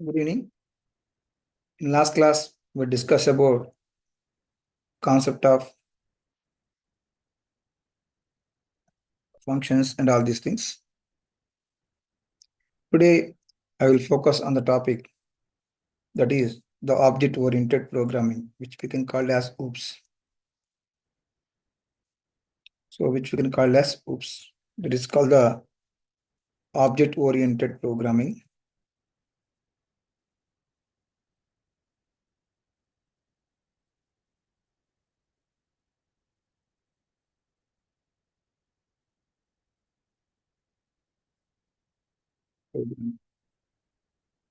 Good evening. In last class, we discussed about concept of functions and all these things. Today, I will focus on the topic that is the object-oriented programming, which we can call as OOPS. That is called the object-oriented programming.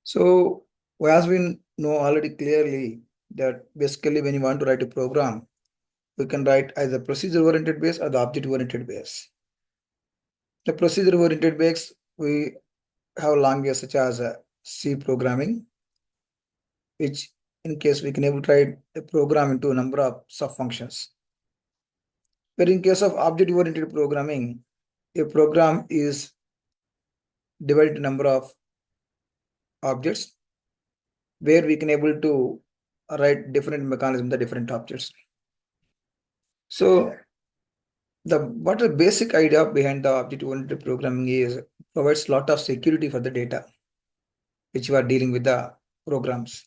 So, as we know already clearly that basically when you want to write a program, we can write either procedure-oriented base or the object-oriented base. The procedure-oriented base, we have languages such as C programming, which in case we can able to write a program into a number of sub-functions. But in case of object-oriented programming, a program is divided into number of objects where we can able to write different mechanisms, the different objects. So what the basic idea behind the object-oriented programming is provides a lot of security for the data which you are dealing with the programs.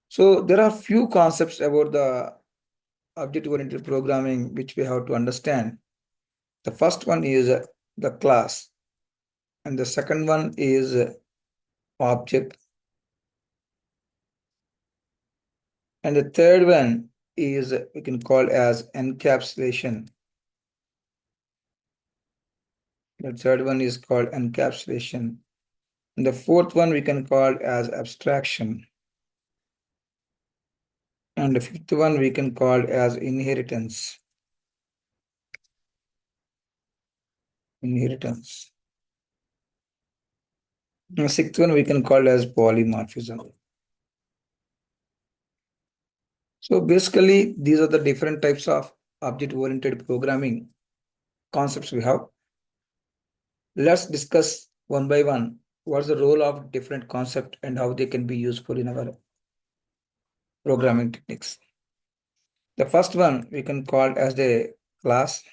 So there are few concepts about the object-oriented programming which we have to understand. The first one is the class, and the second one is object, and the third one is we can call as encapsulation. The third one is called encapsulation, and the fourth one we can call as abstraction, and the fifth one we can call as inheritance. Inheritance. The sixth one we can call as polymorphism. So basically, these are the different types of object-oriented programming concepts we have. Let's discuss one by one what's the role of different concepts and how they can be useful in our programming techniques. The first one we can call as the class.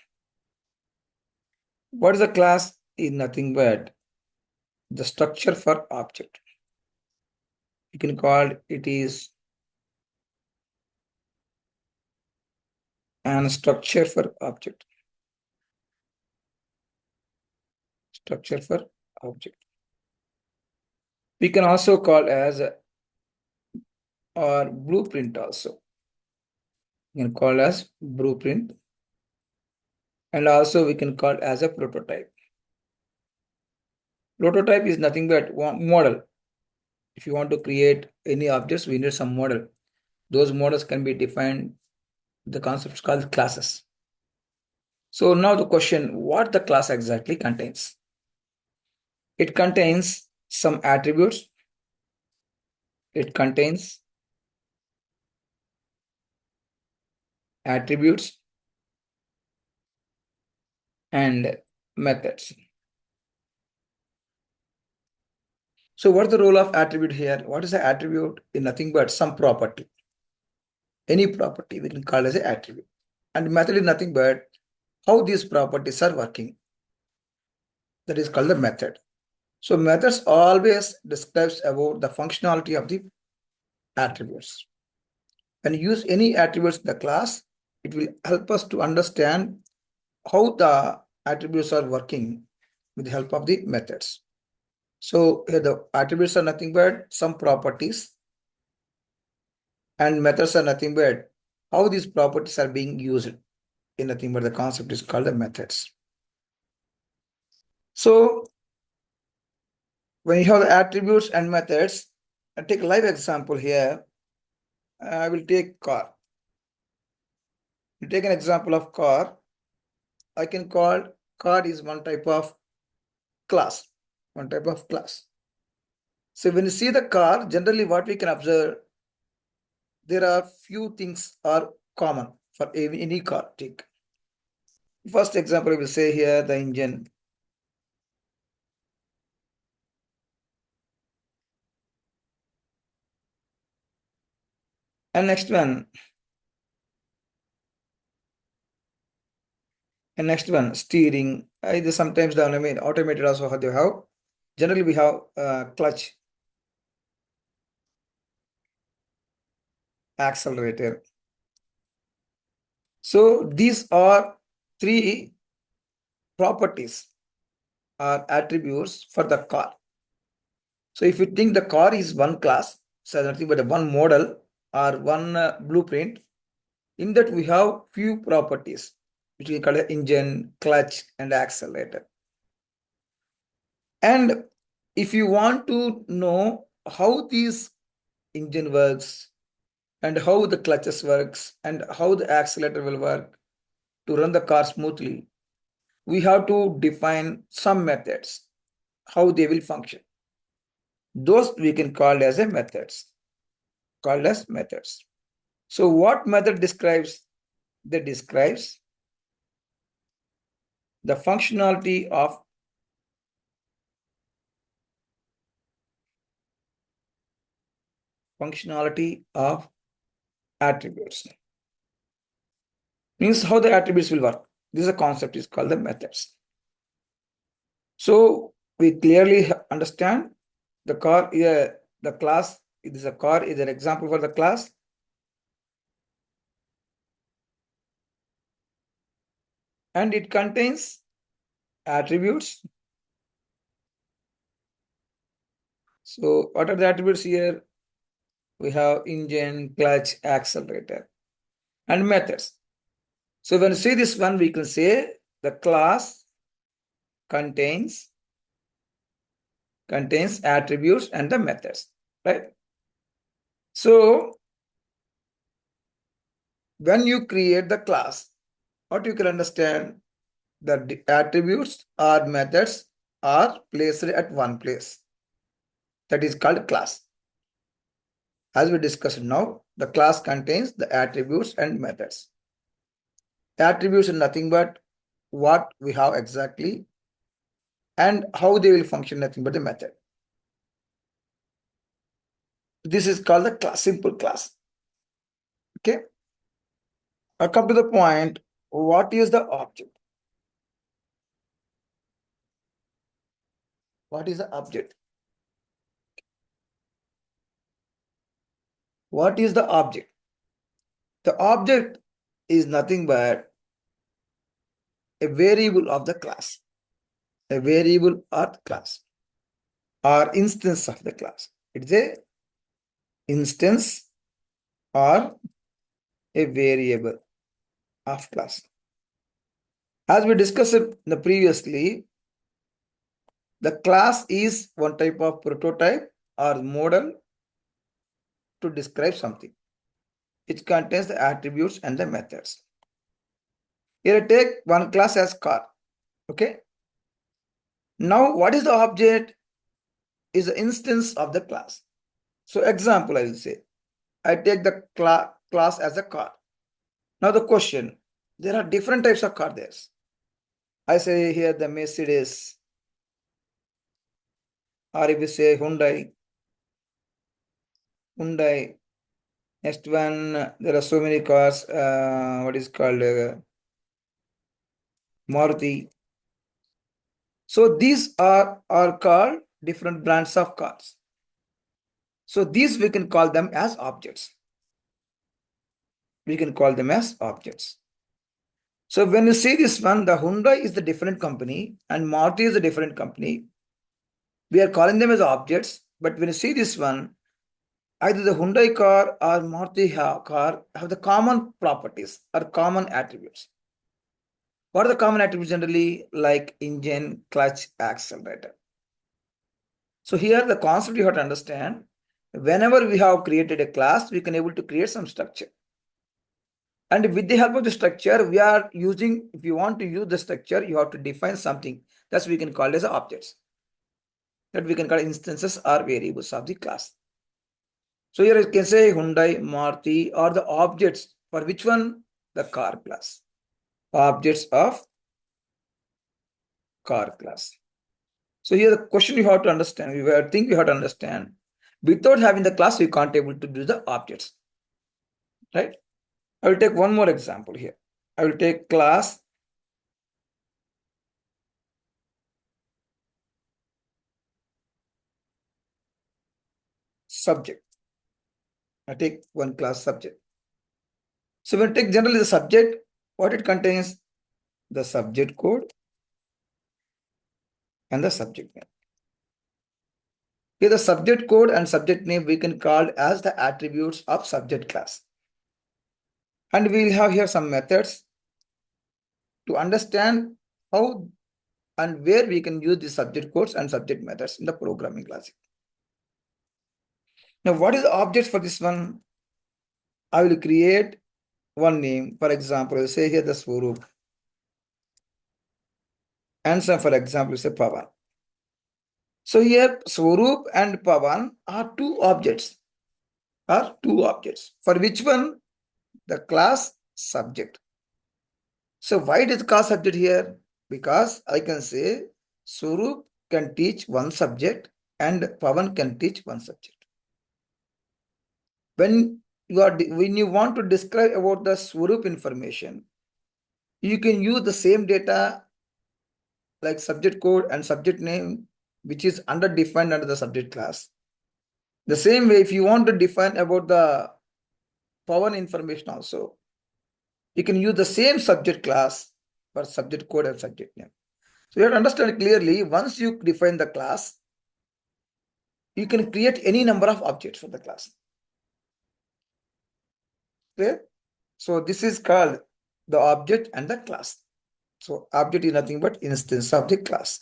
What is a class? Is nothing but the structure for object. You can call it is an structure for object. Structure for object. We can also call as or blueprint also. You can call as blueprint, and also we can call as a prototype. Prototype is nothing but one model. If you want to create any objects, we need some model. Those models can be defined. The concept is called classes. So now the question, what the class exactly contains? It contains some attributes. It contains attributes and methods. So what is the role of attribute here? What is the attribute? Is nothing but some property. Any property we can call as an attribute. And method is nothing but how these properties are working. That is called the method. So methods always describes about the functionality of the attributes. When you use any attributes in the class, it will help us to understand how the attributes are working with the help of the methods. So here the attributes are nothing but some properties, and methods are nothing but how these properties are being used in nothing but the concept is called the methods. So when you have the attributes and methods, I take a live example here. I will take car. You take an example of car. I can call car is one type of class. One type of class. So when you see the car, generally what we can observe, there are few things are common for any car. Take first example, I will say here the engine. And next one, steering. Sometimes the automated also how they have. Generally, we have clutch, accelerator. So these are three properties or attributes for the car. So if you think the car is one class, so nothing but one model or one blueprint, in that we have few properties, which we call engine, clutch, and accelerator. And if you want to know how these engine works and how the clutches works and how the accelerator will work to run the car smoothly, we have to define some methods, how they will function. Those we can call as methods. So what method describes? That describes the functionality of attributes. Means how the attributes will work. This is a concept is called the methods. So we clearly understand the car, the class, it is a car is an example for the class. And it contains attributes. So what are the attributes here? We have engine, clutch, accelerator, and methods. So when you see this one, we can say the class contains attributes and the methods, right? So when you create the class, what you can understand that the attributes or methods are placed at one place. That is called class. As we discussed now, the class contains the attributes and methods. Attributes are nothing but what we have exactly and how they will function, nothing but the method. This is called the class, simple class. Okay. I come to the point, what is the object? What is the object? What is the object? The object is nothing but a variable of the class, a variable of the class, or instance of the class. It's a instance or a variable of class. As we discussed in the previously, the class is one type of prototype or model to describe something. It contains the attributes and the methods. Here I take one class as car. Okay. Now what is the object? Is the instance of the class. So example, I will say, I take the class as a car. Now the question, there are different types of car there. I say here the Mercedes, or if you say Hyundai. Next one, there are so many cars. What is called Maruti. So these are called different brands of cars. So these we can call them as objects. We can call them as objects. So when you see this one, the Hyundai is the different company and Maruti is a different company. We are calling them as objects. But when you see this one, either the Hyundai car or Maruti car have the common properties or common attributes. What are the common attributes generally? Like engine, clutch, accelerator. So here the concept you have to understand, whenever we have created a class, we can able to create some structure. And with the help of the structure, we are using, if you want to use the structure, you have to define something. That's we can call as objects. That we can call instances or variables of the class. So here you can say Hyundai, Maruti are the objects for which one? The car class. Objects of car class. So here the question you have to understand, we have to understand, without having the class, we can't able to do the objects. right? I will take one more example here. I will take class subject. I take one class subject. So when I take generally the subject, what it contains? The subject code and the subject name. Here the subject code and subject name we can call as the attributes of subject class. And we will have here some methods to understand how and where we can use the subject codes and subject methods in the programming class. Now, what is the object for this one? I will create one name. For example, I say here the Swaroop. And some, for example, say Pavan. So here Swaroop and Pavan are two objects. For which one? The class subject. So why it is class subject here? Because I can say Swaroop can teach one subject and Pavan can teach one subject. When you want to describe about the Swaroop information, you can use the same data like subject code and subject name, which is defined under the subject class. The same way, if you want to define about the Pavan information also, you can use the same subject class for subject code and subject name. So you have to understand clearly, once you define the class, you can create any number of objects for the class. Clear? So this is called the object and the class. So object is nothing but instance of the class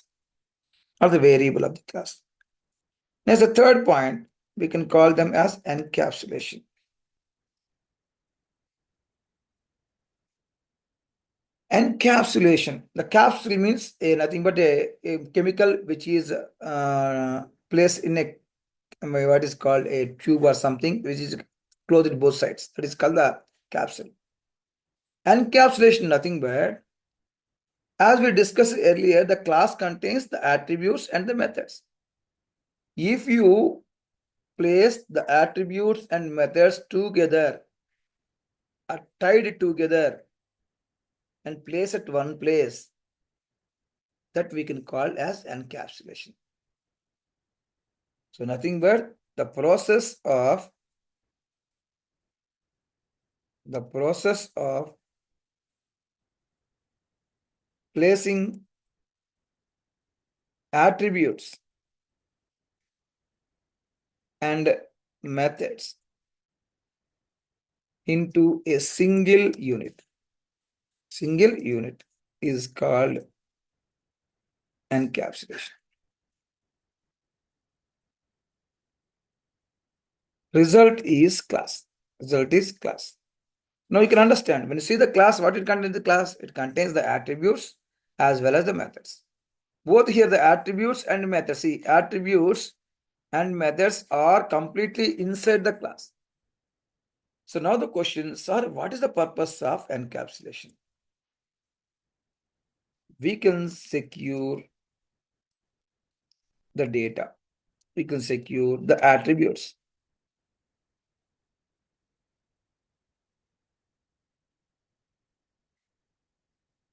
or the variable of the class. Next, the third point, we can call them as encapsulation. Encapsulation. The capsule means nothing but a chemical which is placed in a what is called a tube or something which is closed both sides. That is called the capsule. Encapsulation, nothing but as we discussed earlier, the class contains the attributes and the methods. If you place the attributes and methods together, are tied together and place at one place, that we can call as encapsulation. So nothing but the process of placing attributes and methods into a single unit. Single unit is called encapsulation. Result is class. Result is class. Now you can understand when you see the class, what it contains the class? It contains the attributes as well as the methods. Both here the attributes and methods. See, attributes and methods are completely inside the class. So now the question, sir, what is the purpose of encapsulation? We can secure the data. We can secure the attributes.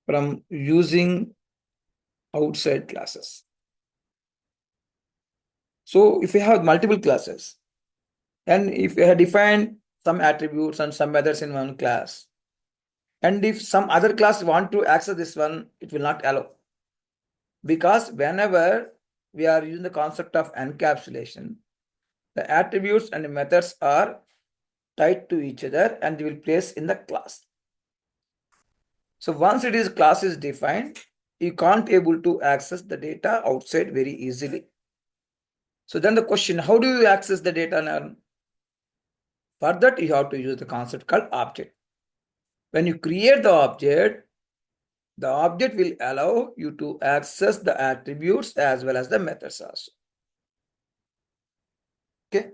From using outside classes. So if we have multiple classes, and if we have defined some attributes and some methods in one class, and if some other class want to access this one, it will not allow. Because whenever we are using the concept of encapsulation, the attributes and the methods are tied to each other and they will place in the class. So once class is defined, you can't able to access the data outside very easily. So then the question, how do you access the data now? For that, you have to use the concept called object. When you create the object will allow you to access the attributes as well as the methods also. Okay.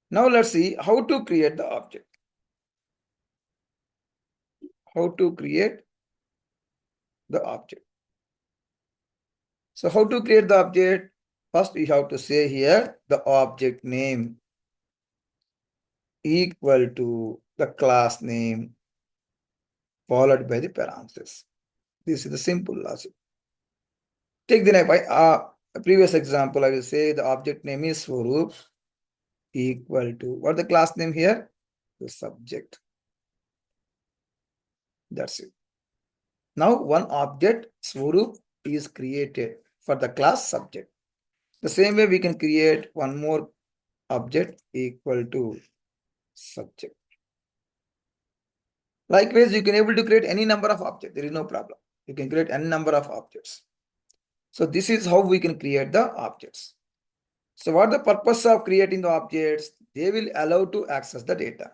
Now let's see how to create the object. How to create the object. So how to create the object? First, we have to say here the object name equal to the class name followed by the parentheses. This is the simple logic. Take the previous example. I will say the object name is Swaroop equal to what the class name here? The subject. That's it. Now one object Swaroop is created for the class subject. The same way we can create one more object equal to subject. Likewise, you can able to create any number of objects. There is no problem. You can create any number of objects. So this is how we can create the objects. So what the purpose of creating the objects? They will allow to access the data.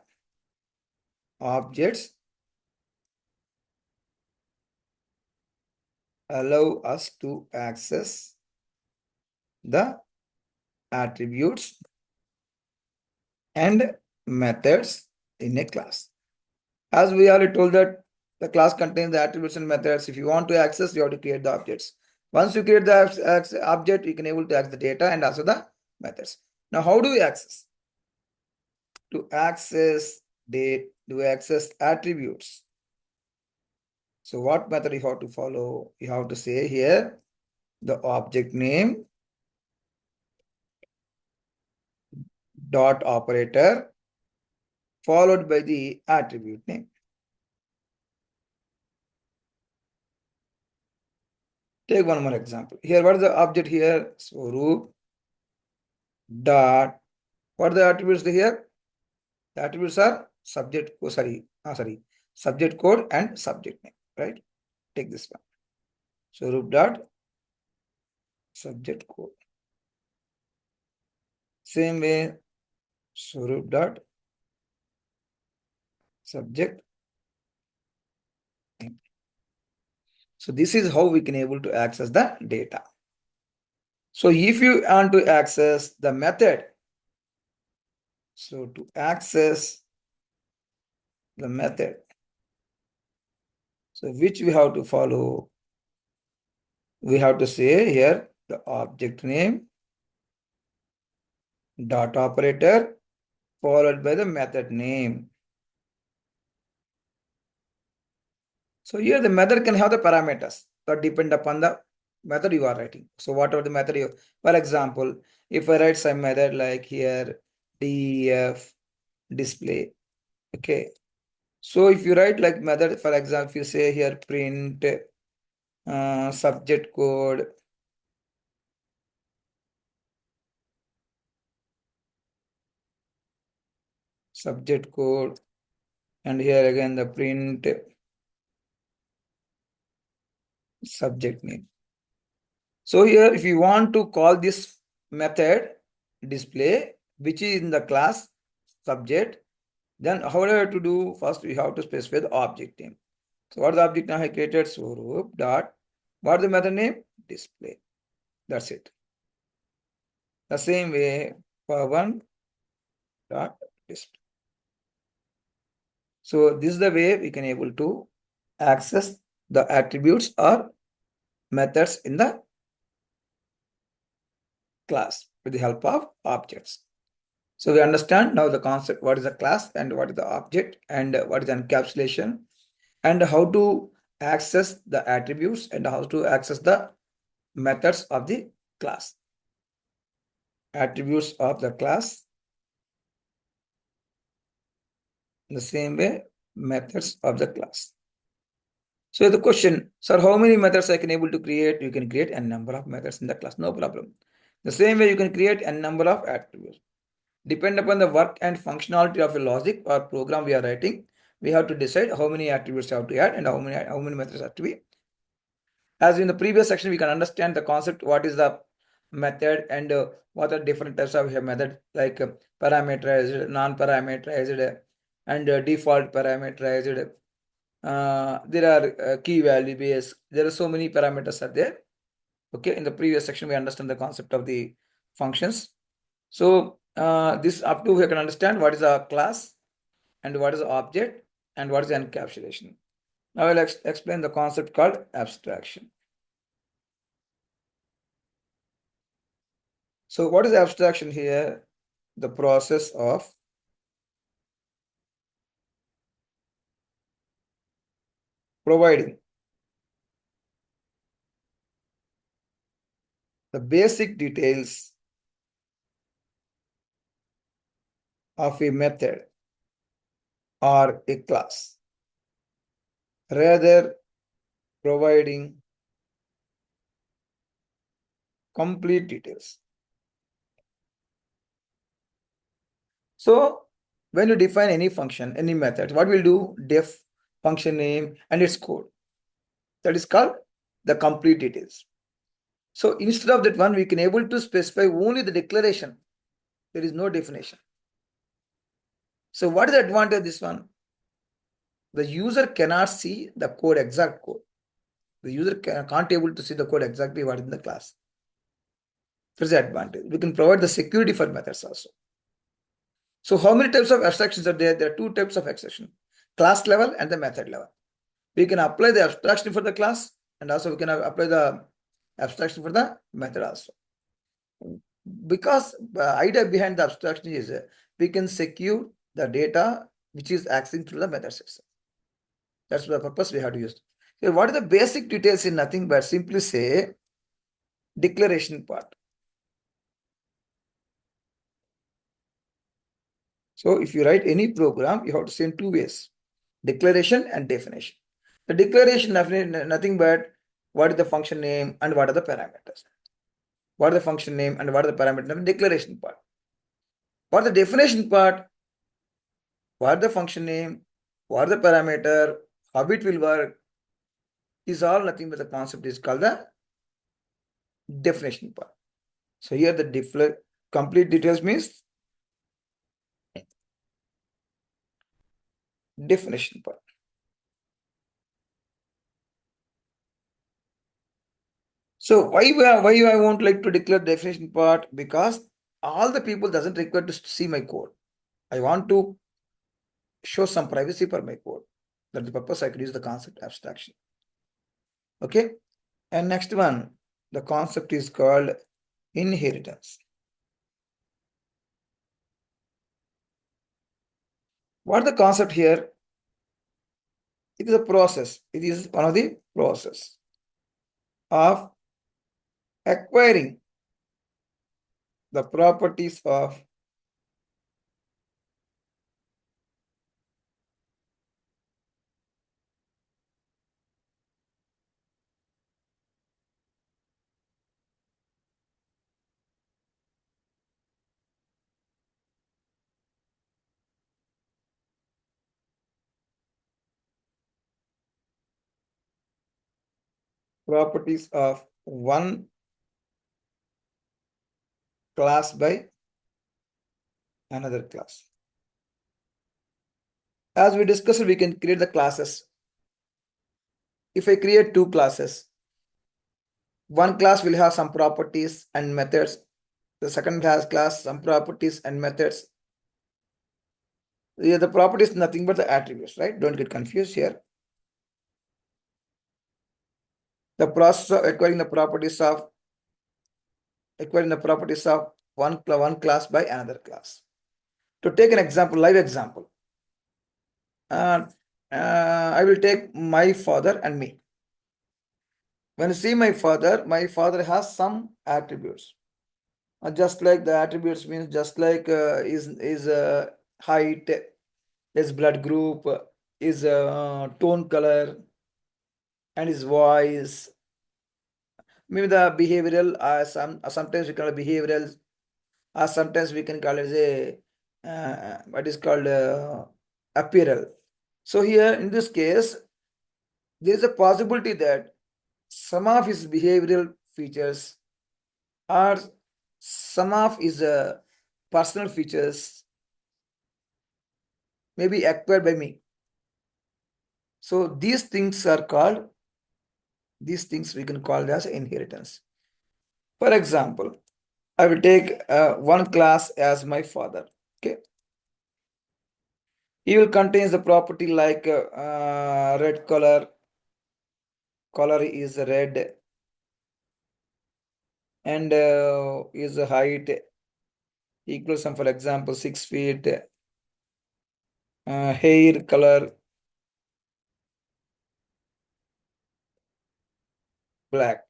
Objects allow us to access the attributes and methods in a class. As we already told that the class contains the attributes and methods. If you want to access, you have to create the objects. Once you create the object, you can able to access the data and also the methods. Now, how do we access? To access attributes. So what method you have to follow? You have to say here the object name dot operator followed by the attribute name. Take one more example. Here, what is the object here? Swaroop dot. What are the attributes here? The attributes are subject, subject code and subject name, right? Take this one. Swaroop dot subject code. Same way, Swaroop dot subject name. So this is how we can able to access the data. So if you want to access the method, so to access the method, so which we have to follow, we have to say here the object name dot operator followed by the method name. So here the method can have the parameters that depend upon the method you are writing. So whatever the method you, for example, if I write some method like here def display, okay. So if you write like method, for example, if you say here print subject code, and here again the print subject name. So here if you want to call this method display, which is in the class subject, then how do I have to do? First we have to specify the object name. So what is the object now I created? Swaroop dot, what is the method name? Display. That's it. The same way for one dot display. So this is the way we can able to access the attributes or methods in the class with the help of objects. So we understand now the concept, what is a class and what is the object and what is the encapsulation and how to access the attributes and how to access the methods of the class. Attributes of the class. In the same way, methods of the class. So the question, sir, how many methods I can able to create? You can create n number of methods in the class, no problem. The same way you can create n number of attributes. Depend upon the work and functionality of a logic or program we are writing, we have to decide how many attributes have to add and how many methods have to be. As in the previous section, we can understand the concept, what is the method and what are different types of method like parameterized, non-parameterized, and default parameterized. There are key value based. There are so many parameters are there. Okay, in the previous section, we understand the concept of the functions. So this up to we can understand what is a class and what is the object and what is the encapsulation. Now I'll explain the concept called abstraction. So what is abstraction here? The process of providing the basic details of a method or a class, rather providing complete details. So when you define any function, any method, what we'll do? Def function name and its code. That is called the complete details. So instead of that one, we can able to specify only the declaration. There is no definition. So what is the advantage of this one? The user cannot see the code, exact code. The user can't able to see the code exactly what is in the class. That's the advantage. We can provide the security for methods also. So how many types of abstractions are there? There are two types of abstraction, class level and the method level. We can apply the abstraction for the class and also we can apply the abstraction for the method also. Because the idea behind the abstraction is we can secure the data which is accessing through the method system. That's the purpose we have to use. So what are the basic details in nothing but simply say declaration part. So if you write any program, you have to say in two ways, declaration and definition. The declaration nothing but what is the function name and what are the parameters. What is the function name and what are the parameters? Declaration part. For the definition part, what the function name, what the parameter, how it will work, is all nothing but the concept is called the definition part. So here the complete details means definition part. So why I won't like to declare definition part? Because all the people doesn't require to see my code. I want to show some privacy for my code. That's the purpose I could use the concept abstraction. Okay. And next one, the concept is called inheritance. What the concept here? It is a process. It is one of the process of acquiring the properties of one class by another class. As we discussed, we can create the classes. If I create two classes, one class will have some properties and methods. The second class some properties and methods. Yeah, the properties nothing but the attributes, right? Don't get confused here. The process of acquiring the properties of one class by another class. To take an example, live example, I will take my father and me. When you see my father has some attributes. Just like the attributes means just like is height, his blood group, his tone color, and his voice. Maybe the behavioral, sometimes we call it behavioral, or sometimes we can call it a what is called apparel. So here in this case, there is a possibility that some of his behavioral features or some of his personal features may be acquired by me. So these things we can call as inheritance. For example, I will take one class as my father. Okay. He will contains the property like red color is red, and his height equals some, for example, 6 feet. Hair color black.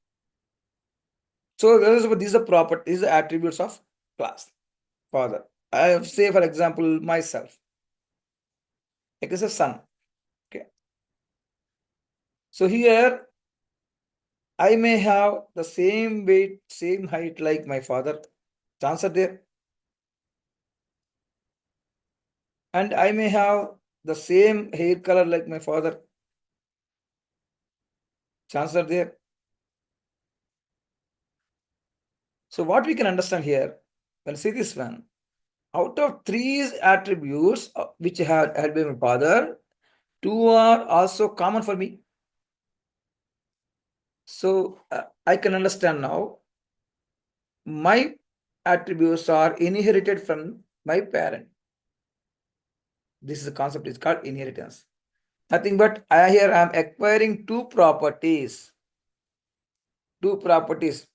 So these are properties, the attributes of class father. I have say for example myself. It is a son. Okay. So here I may have the same weight, same height like my father. Chance are there. And I may have the same hair color like my father. Chance are there. So what we can understand here, when see this one, out of three attributes which had been my father, two are also common for me. So I can understand now my attributes are inherited from my parent. This is the concept is called inheritance. Nothing but here I am acquiring two properties. Two properties.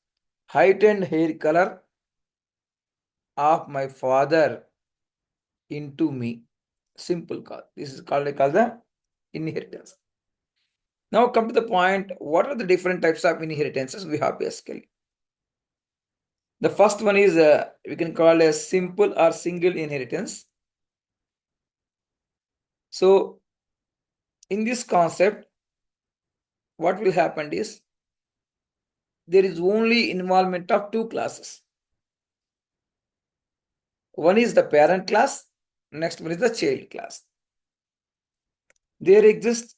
Height and hair color of my father into me. Simple call. This is called the inheritance. Now come to the point. What are the different types of inheritances we have basically? The first one is we can call a simple or single inheritance. So in this concept, what will happen is there is only involvement of two classes. One is the parent class, next one is the child class. There exist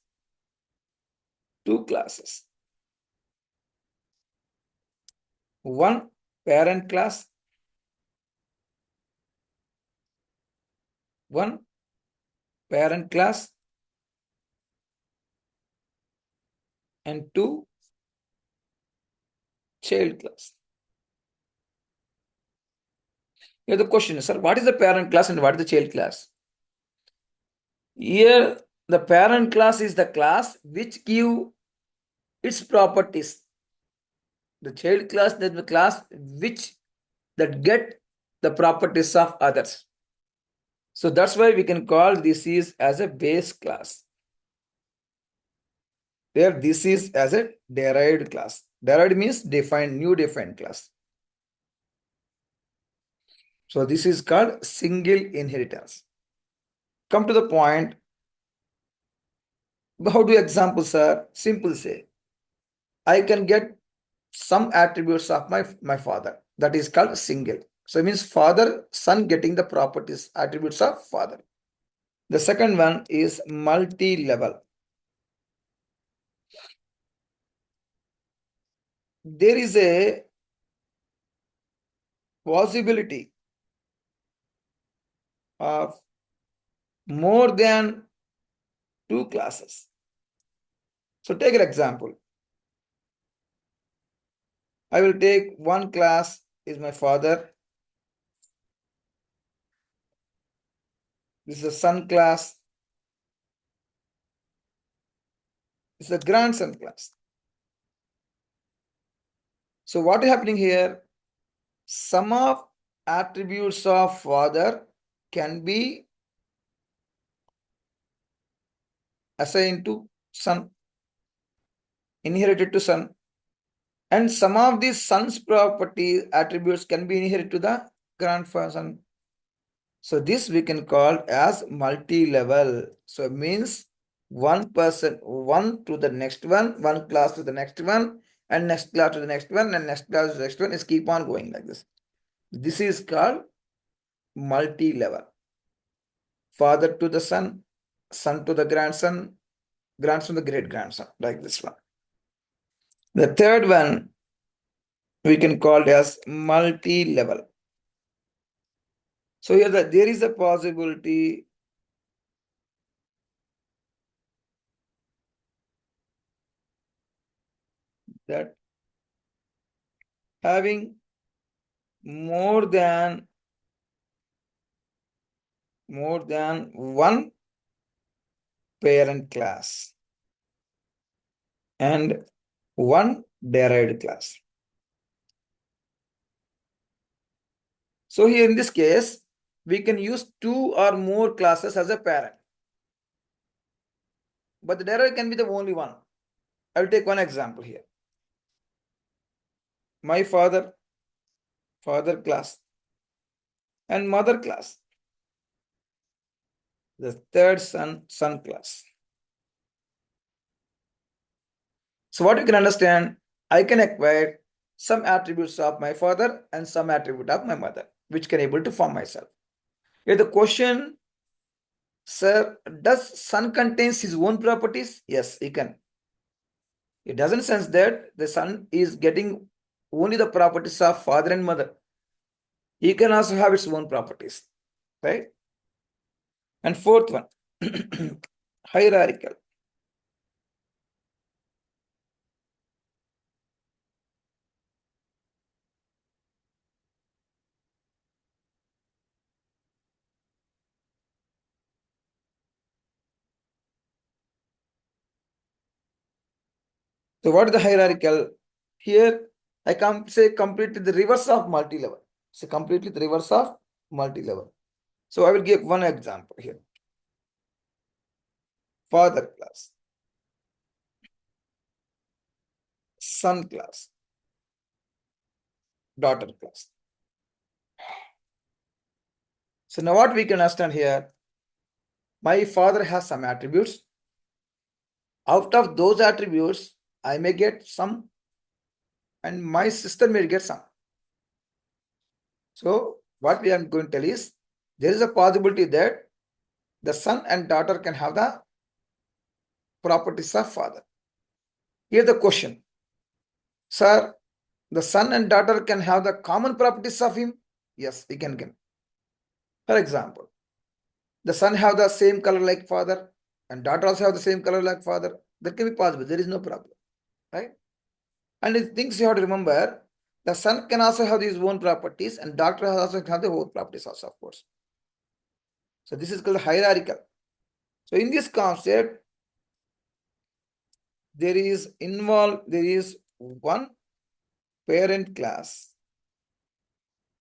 two classes. One parent class, one parent class, and two child class. Here the question is, sir, what is the parent class and what is the child class? Here the parent class is the class which give its properties. The child class is the class which that get the properties of others. So that's why we can call this is as a base class. There this is as a derived class. Derived means defined, new defined class. So this is called single inheritance. Come to the point. How do examples are simple say? I can get some attributes of my father. That is called single. So it means father, son getting the properties, attributes of father. The second one is multi-level. There is a possibility of more than two classes. So take an example. I will take one class is my father. This is a son class. This is a grandson class. So what is happening here? Some of attributes of father can be assigned to son, inherited to son. And some of these son's property attributes can be inherited to the grandson. So this we can call as multi-level. So it means one person, one to the next one class to the next one, and next class to the next one, and next class to the next one is keep on going like this. This is called multi-level. Father to the son, son to the grandson, grandson to the great grandson, like this one. The third one we can call it as multi-level. So here there is a possibility that having more than one parent class and one derived class. So here in this case, we can use two or more classes as a parent. But the derived can be the only one. I will take one example here. my father class, and mother class. The third son class. So what you can understand, I can acquire some attributes of my father and some attribute of my mother, which can able to form myself. Here the question, sir, does son contains his own properties? Yes, he can. It doesn't sense that the son is getting only the properties of father and mother. He can also have its own properties, right? And fourth one, hierarchical. So what is the hierarchical? Here I come say completely the reverse of multi-level. So completely the reverse of multi-level. So I will give one example here. Father class, son class, daughter class. So now what we can understand here, my father has some attributes. Out of those attributes, I may get some and my sister may get some. So what we are going to tell is, there is a possibility that the son and daughter can have the properties of father. Here the question, sir, the son and daughter can have the common properties of him? Yes, he can get. For example, the son have the same color like father and daughter also have the same color like father. That can be possible. There is no problem, right? And the things you have to remember, the son can also have his own properties and daughter also have their own properties also, of course. So this is called hierarchical. So in this concept, there is one parent class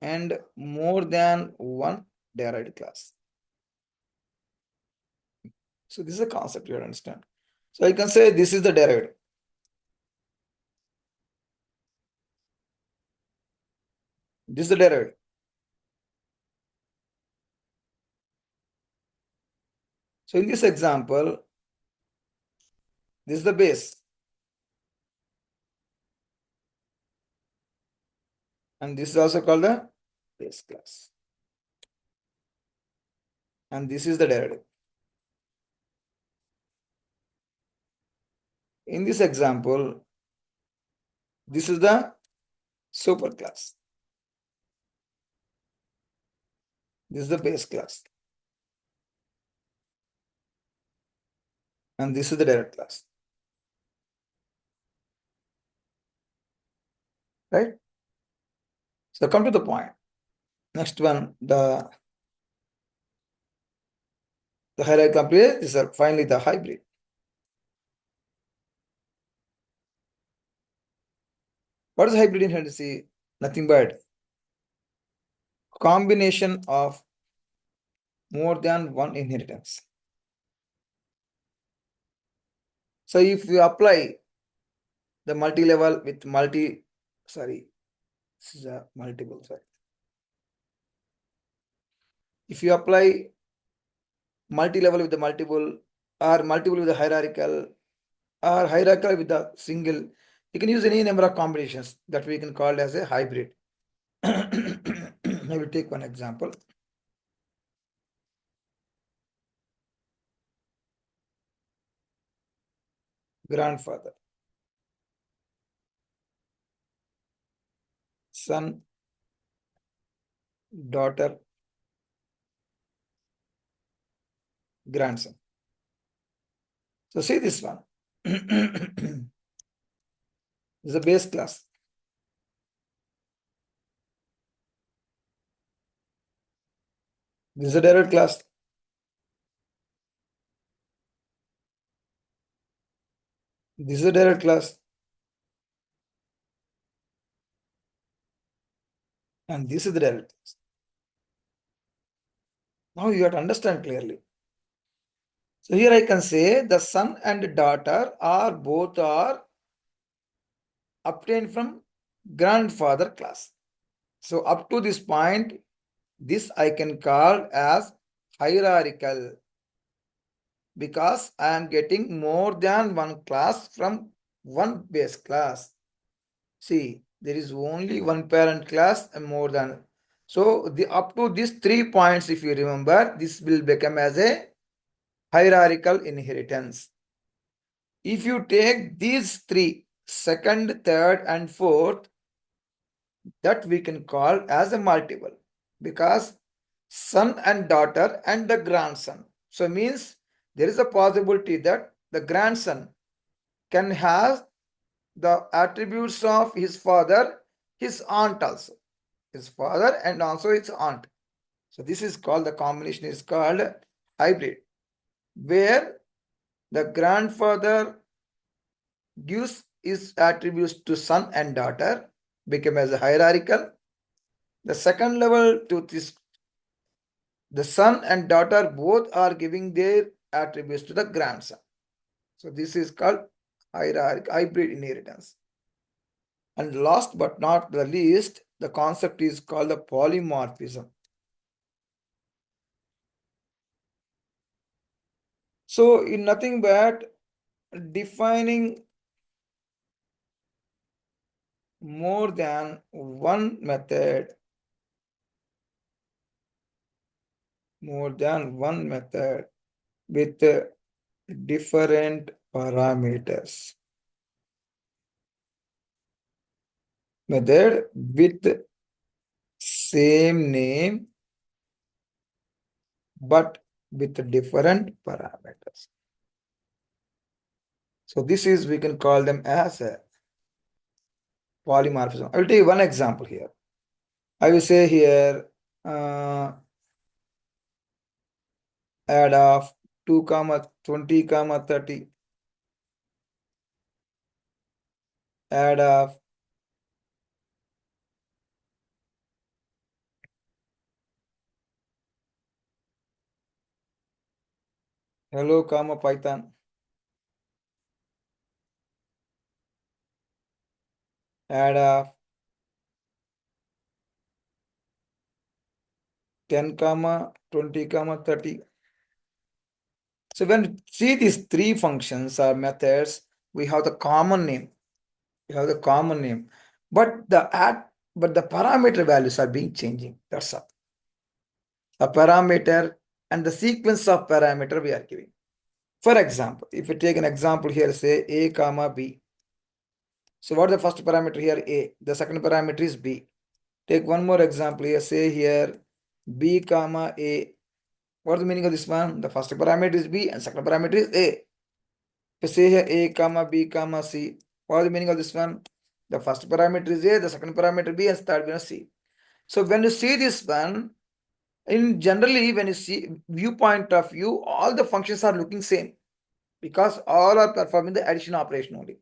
and more than one derived class. So this is a concept you have to understand. So I can say this is the derived. This is the derived. So in this example, this is the base. And this is also called the base class. And this is the derivative. In this example, this is the superclass. This is the base class. And this is the direct class. Right? So come to the point. Next one, the hierarchy complete is finally the hybrid. What is hybrid inheritance? Nothing but combination of more than one inheritance. So if you apply the multi-level with this is a multiple, sorry. If you apply multi-level with the multiple or multiple with the hierarchical or hierarchical with the single, you can use any number of combinations that we can call as a hybrid. I will take one example. Grandfather, son, daughter, grandson. So see this one. This is a base class. This is a direct class. This is a direct class. And this is the direct class. Now you have to understand clearly. So here I can say the son and daughter are both are obtained from grandfather class. So up to this point, this I can call as hierarchical because I am getting more than one class from one base class. See, there is only one parent class and more than. So the up to these 3 points, if you remember, this will become as a hierarchical inheritance. If you take these three, second, third, and fourth, that we can call as a multiple because son and daughter and the grandson. So means there is a possibility that the grandson can have the attributes of his father, his aunt also, his father and also his aunt. So this is called, the combination is called hybrid, where the grandfather gives his attributes to son and daughter, become as a hierarchical. The second level to this, the son and daughter both are giving their attributes to the grandson. So this is called hybrid inheritance. And last but not the least, the concept is called the polymorphism. So in nothing but defining more than one method, with different parameters. Method with same name but with different parameters. So this is, we can call them as a polymorphism. I will take one example here. I will say here add of 2 comma 20 comma 30, add of hello comma Python, add of 10 comma 20 comma 30. So when we see these three functions or methods, we have the common name. We have the common name, but the parameter values are being changing. That's all. A parameter and the sequence of parameter we are giving. For example, if you take an example here, say a comma b. So what is the first parameter here? A. The second parameter is b. Take one more example here. Say here b comma a. What is the meaning of this one? The first parameter is b and second parameter is a. If say here a comma b comma c. What is the meaning of this one? The first parameter is a, the second parameter b, and third one is c. So when you see this one, in generally when you see viewpoint of view, all the functions are looking same because all are performing the addition operation only.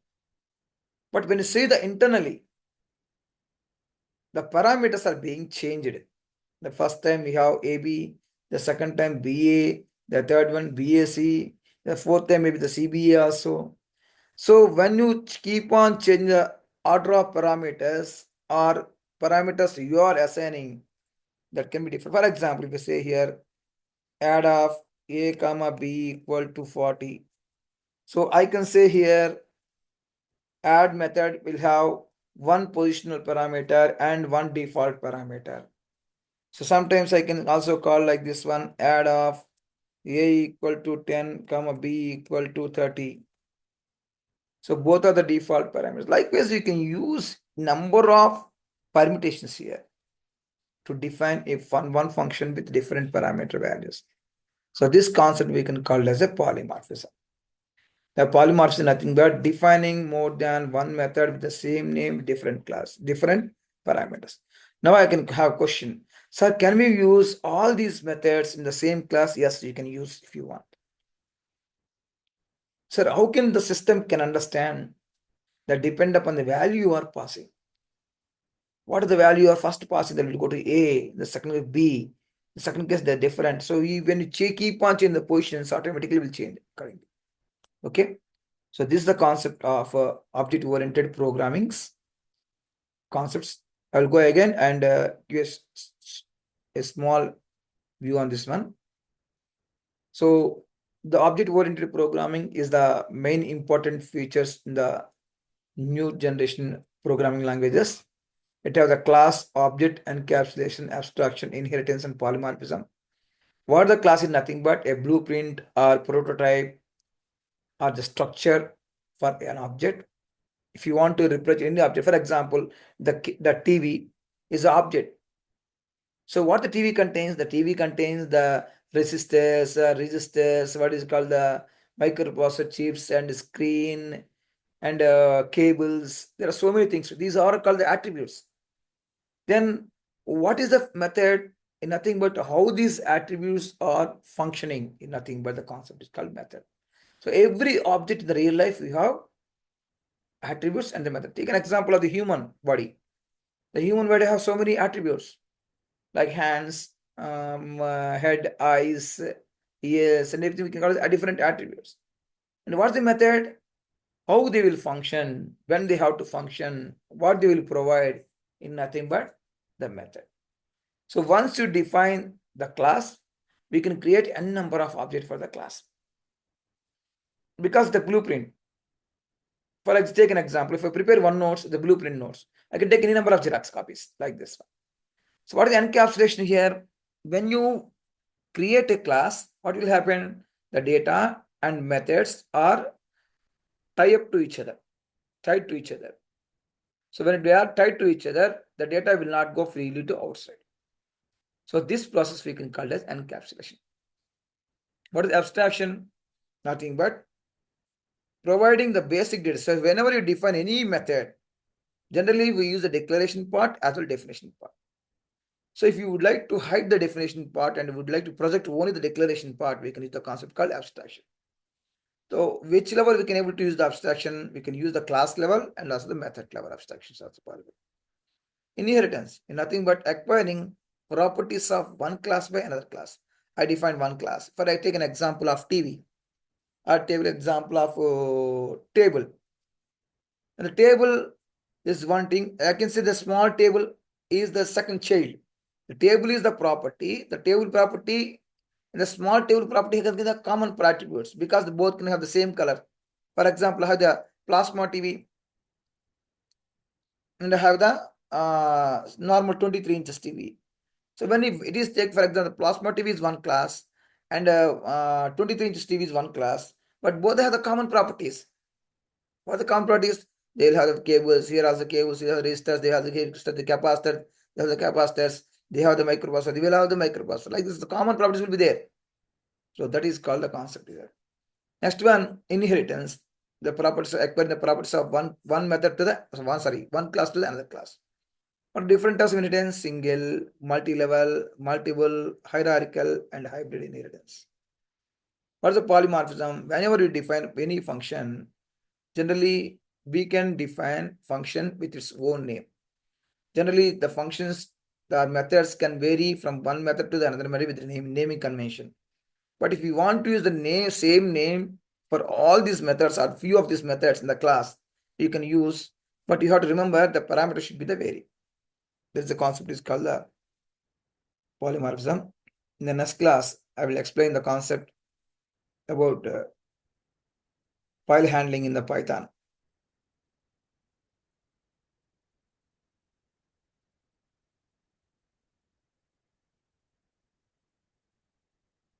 But when you see the internally, the parameters are being changed. The first time we have AB, the second time BA, the third one BAC, the fourth time maybe the CBA also. So when you keep on changing the order of parameters or parameters you are assigning, that can be different. For example, if you say here add of A comma B equal to 40. So I can say here add method will have one positional parameter and one default parameter. So sometimes I can also call like this one add of A equal to 10 comma B equal to 30. So both are the default parameters. Likewise, you can use number of permutations here to define a one function with different parameter values. So this concept we can call as a polymorphism. The polymorphism is nothing but defining more than one method with the same name, different class, different parameters. Now I can have a question. Sir, can we use all these methods in the same class? Yes, you can use if you want. Sir, how can the system can understand that depend upon the value you are passing? What is the value you are first passing? That will go to A, the second will B, the second case they're different. So when you keep on changing the positions, automatically will change accordingly. Okay. So this is the concept of object-oriented programmings. concepts. I'll go again and give a small view on this one. So the object-oriented programming is the main important features in the new generation programming languages. It has the class, object, encapsulation, abstraction, inheritance, and polymorphism. What the class is nothing but a blueprint or prototype or the structure for an object. If you want to represent any object, for example, the TV is an object. So what the TV contains? The TV contains the resistors, what is called the microprocessor chips and screen and cables. There are so many things. These are called the attributes. Then what is the method? In nothing but how these attributes are functioning in nothing but the concept is called method. So every object in the real life we have attributes and the method. Take an example of the human body. The human body has so many attributes like hands, head, eyes, ears, and everything. We can call it different attributes. And what's the method? How they will function, when they have to function, what they will provide in nothing but the method. So once you define the class, we can create n number of objects for the class. Because the blueprint, for let's take an example. If I prepare one notes, the blueprint notes, I can take any number of Xerox copies like this one. So what is the encapsulation here? When you create a class, what will happen? The data and methods are tied up to each other, tied to each other. So when they are tied to each other, the data will not go freely to outside. So this process we can call as encapsulation. What is abstraction? Nothing but providing the basic data. So whenever you define any method, generally we use the declaration part as well definition part. So if you would like to hide the definition part and would like to project only the declaration part, we can use the concept called abstraction. So which level we can able to use the abstraction? We can use the class level and also the method level abstractions also possible. Inheritance is nothing but acquiring properties of one class by another class. I define one class. For I take an example of TV, or table example of table. And the table is one thing. I can say the small table is the second child. The table is the property. The table property and the small table property can be the common attributes because both can have the same color. For example, I have the plasma TV and I have the normal 23 inches TV. So when it is take, for example, plasma TV is one class and 23 inches TV is one class, but both have the common properties. What are the common properties? They'll have the cables, here are the cables, here are the resistors, they have the resistor, the capacitor, they have the capacitors, they have the microprocessor, they will have the microprocessor. Like this, the common properties will be there. So that is called the concept here. Next one, inheritance. The properties acquire the properties of one method to the one class to the another class. What different types of inheritance? Single, multi-level, multiple, hierarchical, and hybrid inheritance. What is the polymorphism? Whenever you define any function, generally we can define function with its own name. Generally, the functions, the methods can vary from one method to the another method with the naming convention. But if you want to use the same name for all these methods or few of these methods in the class, you can use, but you have to remember the parameter should be the vary. This is the concept is called the polymorphism. In the next class, I will explain the concept about file handling in the Python.